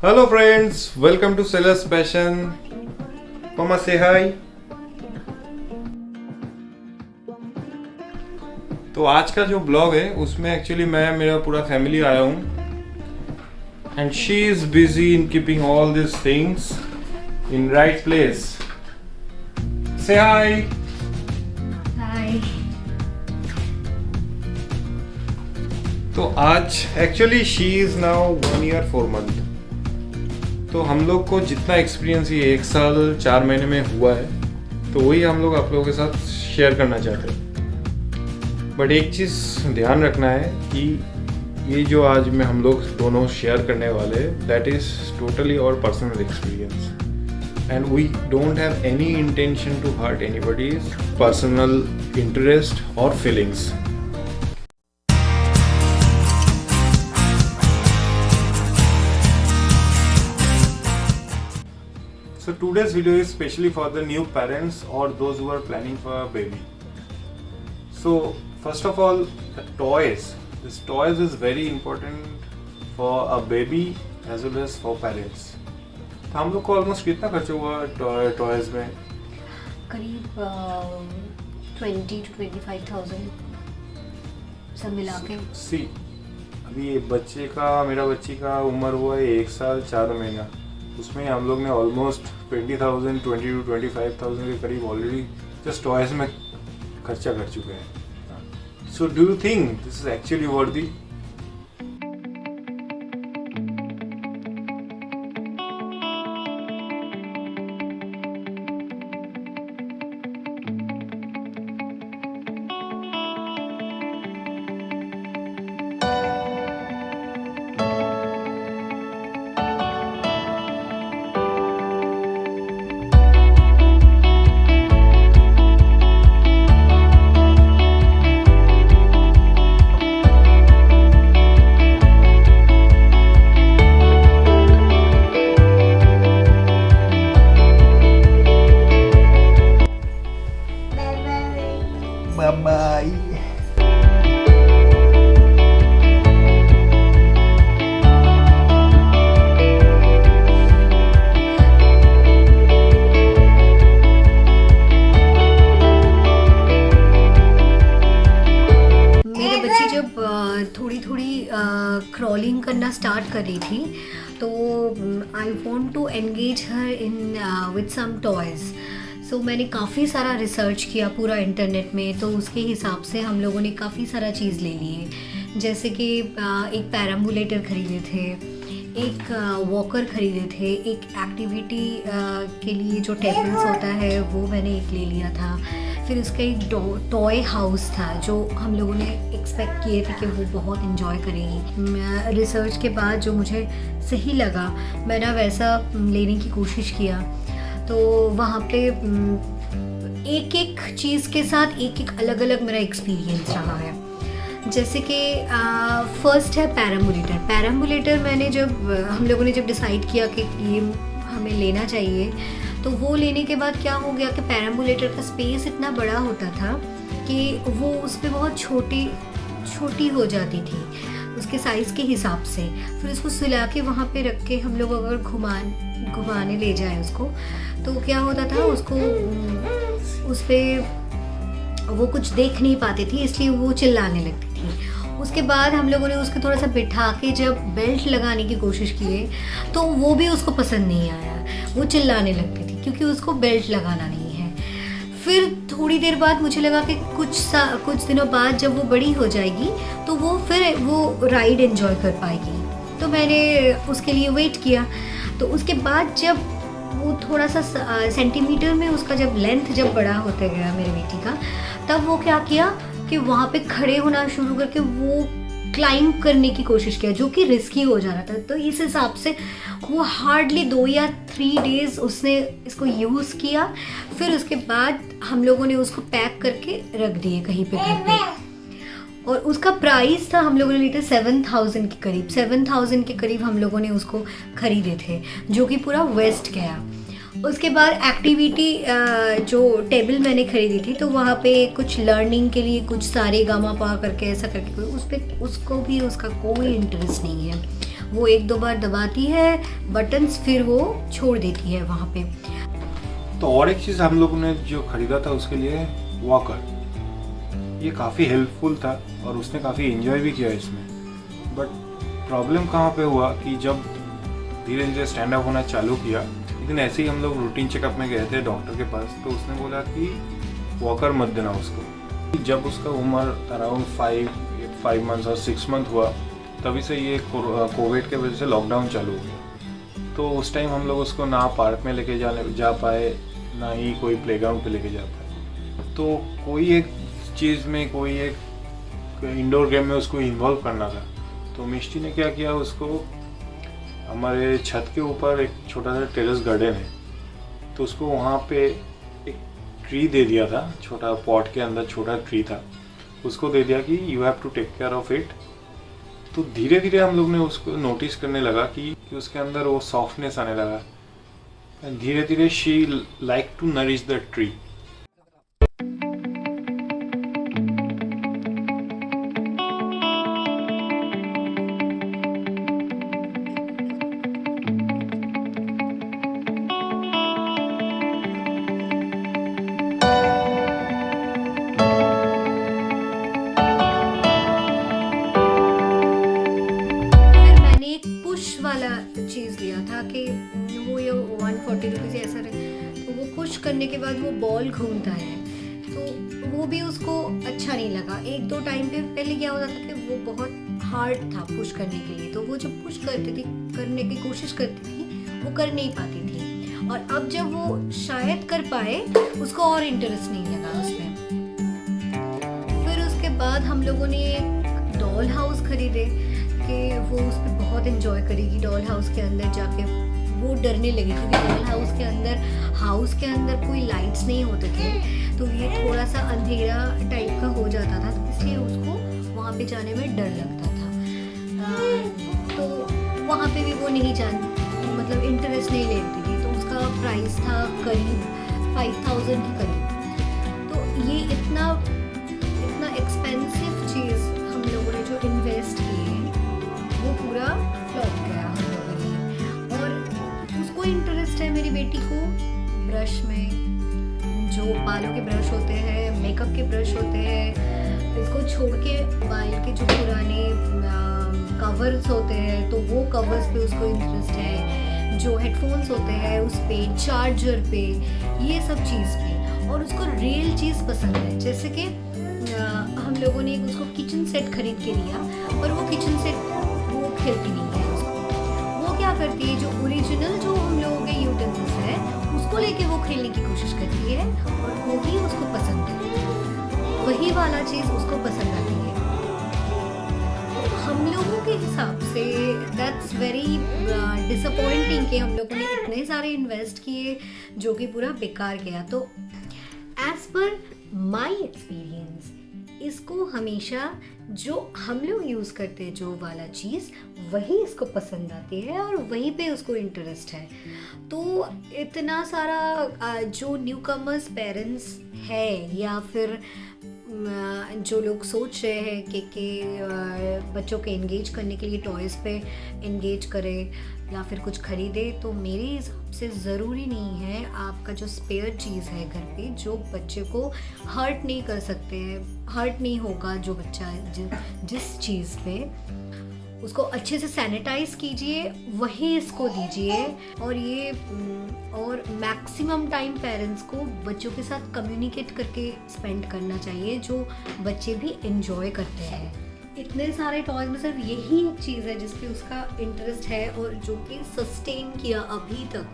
Hello friends, welcome to Seller's Passion. Mama say hi. तो आज का जो ब्लॉग है उसमें एक्चुअली मैं मेरा पूरा फैमिली आया हूँ and she is busy in keeping all this things in right place. से हाय. हाय. तो आज actually she is now 1 year 4 months. तो हम लोग को जितना एक्सपीरियंस ये 1 साल 4 महीने में हुआ है तो वही हम लोग आप लोगों के साथ शेयर करना चाहते हैं. बट एक चीज़ ध्यान रखना है कि ये जो आज में हम लोग दोनों शेयर करने वाले हैं that is totally our personal experience and we don't have any intention to hurt anybody's personal interest और feelings. So today's video is specially for the new parents or those who are planning for a baby. So first of all, the toys. This toys is very important for a baby as well as for parents. तो हम लोग को almost कितना खर्च हुआ toys में? करीब 20 to 25,000 सब मिला के. सी अभी ये मेरा बच्ची का उम्र हुआ है 1 साल 4 महीना. उसमें हम लोग ने ऑलमोस्ट 20,000 to 25,000 के करीब ऑलरेडी जस्ट टॉयज में खर्चा कर चुके हैं. So do you think this is actually worthy? थोड़ी क्रॉलिंग करना स्टार्ट कर रही थी तो I want to engage her in with some toys. So मैंने काफ़ी सारा रिसर्च किया पूरा इंटरनेट में. तो उसके हिसाब से हम लोगों ने काफ़ी सारा चीज़ ले ली है. जैसे कि एक पैराम्बुलेटर ख़रीदे थे, एक वॉकर ख़रीदे थे, एक एक्टिविटी के लिए जो टेबल्स होता है वो मैंने एक ले लिया था. फिर उसका एक टॉय हाउस था जो हम लोगों ने एक्सपेक्ट किए थे कि वो बहुत इन्जॉय करेगी. रिसर्च के बाद जो मुझे सही लगा मैंने वैसा लेने की कोशिश किया. तो वहाँ पे एक एक चीज़ के साथ एक एक अलग अलग मेरा एक्सपीरियंस रहा है. जैसे कि फर्स्ट है पैराम्बुलेटर. पैराम्बुलेटर मैंने हम लोगों ने जब डिसाइड किया कि ये हमें लेना चाहिए तो वो लेने के बाद क्या हो गया कि पैराम्बुलेटर का स्पेस इतना बड़ा होता था कि वो उस पर बहुत छोटी हो जाती थी उसके साइज़ के हिसाब से. फिर उसको सिला के वहाँ पे रख के हम लोग अगर घुमाने ले जाए उसको तो क्या होता था उसको उस पर वो कुछ देख नहीं पाती थी इसलिए वो चिल्लाने लगती थी. उसके बाद हम लोगों ने उसको थोड़ा सा बिठा के जब बेल्ट लगाने की कोशिश की तो वो भी उसको पसंद नहीं आया. वो चिल्लाने लगती थी क्योंकि उसको बेल्ट लगाना नहीं है. फिर थोड़ी देर बाद मुझे लगा कि कुछ दिनों बाद जब वो बड़ी हो जाएगी तो वो राइड एंजॉय कर पाएगी. तो मैंने उसके लिए वेट किया. तो उसके बाद जब वो थोड़ा सा सेंटीमीटर में उसका जब लेंथ बड़ा होते गया मेरे बेटी का तब वो क्या किया कि वहाँ पे खड़े होना शुरू करके वो क्लाइंब करने की कोशिश किया जो कि रिस्की हो जा रहा था. तो इस हिसाब से वो हार्डली 2 या 3 डेज़ उसने इसको यूज़ किया. फिर उसके बाद हम लोगों ने उसको पैक करके रख दिए कहीं पे घर पे. और उसका प्राइस था हम लोगों ने लिए थे 7,000 के करीब हम लोगों ने उसको ख़रीदे थे जो कि पूरा वेस्ट गया. उसके बाद एक्टिविटी जो टेबल मैंने ख़रीदी थी तो वहाँ पे कुछ लर्निंग के लिए कुछ सारे गामा पा करके ऐसा करके उसको भी उसका कोई इंटरेस्ट नहीं है. वो एक दो बार दबाती है बटन्स, फिर वो छोड़ देती है वहाँ पे। तो और एक चीज़ हम लोगों ने जो खरीदा था उसके लिए वॉकर, ये काफ़ी हेल्पफुल था और उसने काफ़ी एंजॉय भी किया इसमें। बट प्रॉब्लम कहाँ पे हुआ कि जब धीरे धीरे स्टैंड अप होना चालू किया, लेकिन ऐसे ही हम लोग रूटीन चेकअप में गए थे डॉक्टर के पास, तो उसने बोला कि वॉकर मत देना उसको। जब उसका उम्र अराउंड 5 मंथ्स और 6 मंथ हुआ, तभी से ये कोविड के वजह से लॉकडाउन चालू हो गया। तो उस टाइम हम लोग उसको ना पार्क में लेके जा पाए, ना ही कोई प्लेग्राउंड पे लेके जा पाए। तो कोई एक चीज़ में, कोई एक इंडोर गेम में उसको इन्वॉल्व करना था। तो मिष्टी ने क्या किया, उसको हमारे छत के ऊपर एक छोटा सा टेरेस गार्डन है, तो उसको वहाँ पे एक ट्री दे दिया था, छोटा पॉट के अंदर छोटा ट्री था, उसको दे दिया कि you have to take care of it. तो धीरे धीरे हम लोग ने उसको नोटिस करने लगा कि उसके अंदर वो सॉफ्टनेस आने लगा। धीरे धीरे she like to nourish the tree. चीज़ लिया था कि वो ये 140 रुपीज़ ऐसा रहे, तो वो पुश करने के बाद वो बॉल घूमता है, तो वो भी उसको अच्छा नहीं लगा। एक दो टाइम पे पहले क्या होता था कि वो बहुत हार्ड था पुश करने के लिए, तो वो जब पुश करने की कोशिश करती थी वो कर नहीं पाती थी। और अब जब वो शायद कर पाए, उसको और इंटरेस्ट नहीं लगा उसमें। फिर उसके बाद हम लोगों ने एक डॉल हाउस खरीदे कि वो उस पर बहुत एंजॉय करेगी। डॉल हाउस के अंदर जाके वो डरने लगी, क्योंकि डॉल हाउस के अंदर कोई लाइट्स नहीं होते थे, तो ये थोड़ा सा अंधेरा टाइप का हो जाता था, तो इसलिए उसको वहाँ पे जाने में डर लगता था। तो वहाँ पे भी वो नहीं मतलब इंटरेस्ट नहीं लेती थी। तो उसका प्राइस था करीब 5000 के करीब। तो ये इतना एक्सपेंसिव चीज़ हम लोगों ने जो इन्वेस्ट की है, वो पूरा फ्लॉप गया हम लोगों ने। और उसको इंटरेस्ट है मेरी बेटी को ब्रश में, जो बालों के ब्रश होते हैं, मेकअप के ब्रश होते हैं, इसको छोड़ के बाल के जो पुराने कवर्स होते हैं, तो वो कवर्स पे उसको इंटरेस्ट है। जो हेडफोन्स होते हैं उस पे, चार्जर पे, ये सब चीज़ पे। और उसको रियल चीज़ पसंद है। जैसे कि हम लोगों ने उसको किचन सेट खरीद के दिया, और वो किचन सेट वो खेलती नहीं है उसको। वो क्या करती है, जो ओरिजिनल जो हम लोगों के यूटेंसिल्स है उसको लेके वो खेलने की कोशिश करती है, और वो ही उसको पसंद है, वही वाला चीज़ उसको पसंद आती है। हम लोगों के हिसाब से दैट्स वेरी डिसअपॉइंटिंग कि हम लोगों ने इतने सारे इन्वेस्ट किए जो कि पूरा बेकार गया। तो एज पर माई एक्सपीरियंस, इसको हमेशा जो हम लोग यूज़ करते हैं जो वाला चीज़, वही इसको पसंद आती है और वहीं पे उसको इंटरेस्ट है। तो इतना सारा जो न्यू कमर्स पेरेंट्स है, या फिर जो लोग सोच रहे हैं कि बच्चों के एंगेज करने के लिए टॉयज़ पे एंगेज करें या फिर कुछ ख़रीदे, तो मेरे हिसाब से ज़रूरी नहीं है। आपका जो स्पेयर चीज़ है घर पे, जो बच्चे को हर्ट नहीं कर सकते हैं, हर्ट नहीं होगा जो बच्चा जिस चीज़ पे, उसको अच्छे से सैनिटाइज़ कीजिए, वही इसको दीजिए। और मैक्सिमम टाइम पेरेंट्स को बच्चों के साथ कम्युनिकेट करके स्पेंड करना चाहिए, जो बच्चे भी एंजॉय करते हैं। इतने सारे टॉयज में सिर्फ यही एक चीज़ है जिस पे उसका इंटरेस्ट है और जो कि सस्टेन किया अभी तक।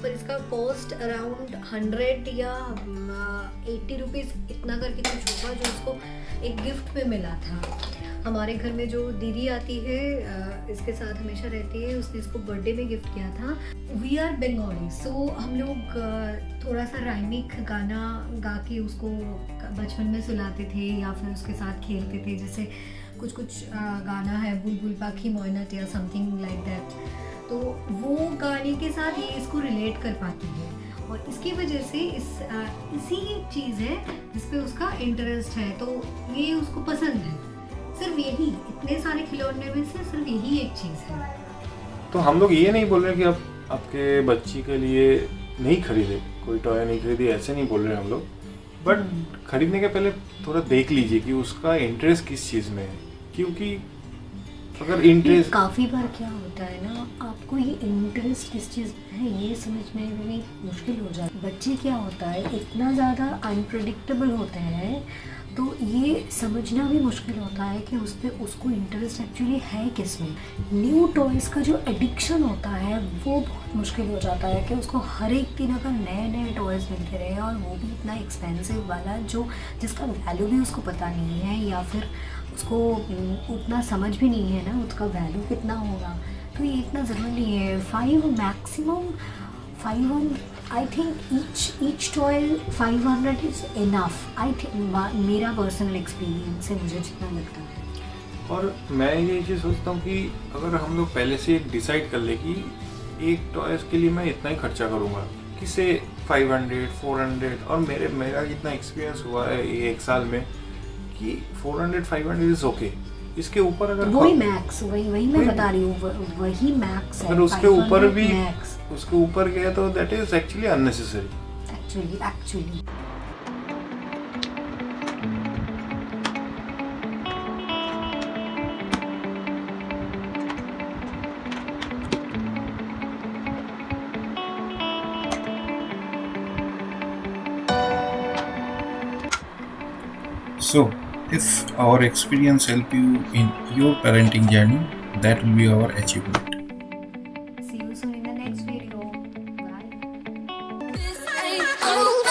पर इसका कॉस्ट अराउंड 100 या 80 रुपीज़ इतना करके कुछ होगा, जो उसको एक गिफ्ट में मिला था। हमारे घर में जो दीदी आती है, इसके साथ हमेशा रहती है, उसने इसको बर्थडे में गिफ्ट किया था। वी आर बंगाली, सो हम लोग थोड़ा सा राइमिक गाना गा के उसको बचपन में सुनाते थे या फिर उसके साथ खेलते थे। जैसे कुछ गाना है, बुलबुल पाखी मोइनत या समथिंग लाइक दैट, तो वो गाने के साथ ये इसको रिलेट कर पाती है। और इसकी वजह से इसी एक चीज़ है जिस पे उसका इंटरेस्ट है, तो ये उसको पसंद है। सिर्फ यही, इतने सारे खिलौने में से सिर्फ यही एक चीज़ है। तो हम लोग ये नहीं बोल रहे कि आप आपके बच्ची के लिए नहीं खरीदे, कोई टॉय नहीं खरीदी, ऐसे नहीं बोल रहे हम लोग। बट खरीदने के पहले थोड़ा देख लीजिए कि उसका इंटरेस्ट किस चीज़ में है, क्योंकि अगर इंटरेस्ट काफ़ी बार क्या होता है ना, आपको ये इंटरेस्ट किस चीज़ में है ये समझने में भी मुश्किल हो जाता है। बच्चे क्या होता है, इतना ज़्यादा अनप्रेडिक्टेबल होते हैं, तो ये समझना भी मुश्किल होता है कि उस पर उसको इंटरेस्ट एक्चुअली है किस में। न्यू टॉयज़ का जो एडिक्शन होता है वो बहुत मुश्किल हो जाता है कि उसको हर एक दिन अगर नए नए टॉयज़ मिलते रहे, और वो भी इतना एक्सपेंसिव वाला जो जिसका वैल्यू भी उसको पता नहीं है, या फिर उसको उतना समझ भी नहीं है ना उसका वैल्यू कितना होगा, तो ये इतना ज़रूरी नहीं है। 5 maximum 500, I think each toy 500 is enough, I think, मेरा पर्सनल एक्सपीरियंस से मुझे जितना लगता है। और मैं ये चीज़ सोचता हूँ कि अगर हम लोग पहले से डिसाइड कर ले कि एक टॉयज़ के लिए मैं इतना ही खर्चा करूँगा, किसे 500 400, और मेरा कितना एक्सपीरियंस हुआ है ये 1 साल में कि 400 500 इज़ ओके। इसके ऊपर अगर वही मैक्स, वही मैं बता रही हूँ, वही मैक्स है। अगर उसके ऊपर भी मैक्स उसके ऊपर गया तो that is actually unnecessary. Actually So, if our experience help you in your parenting journey, that will be our achievement. see you soon in the next video. Bye. Oh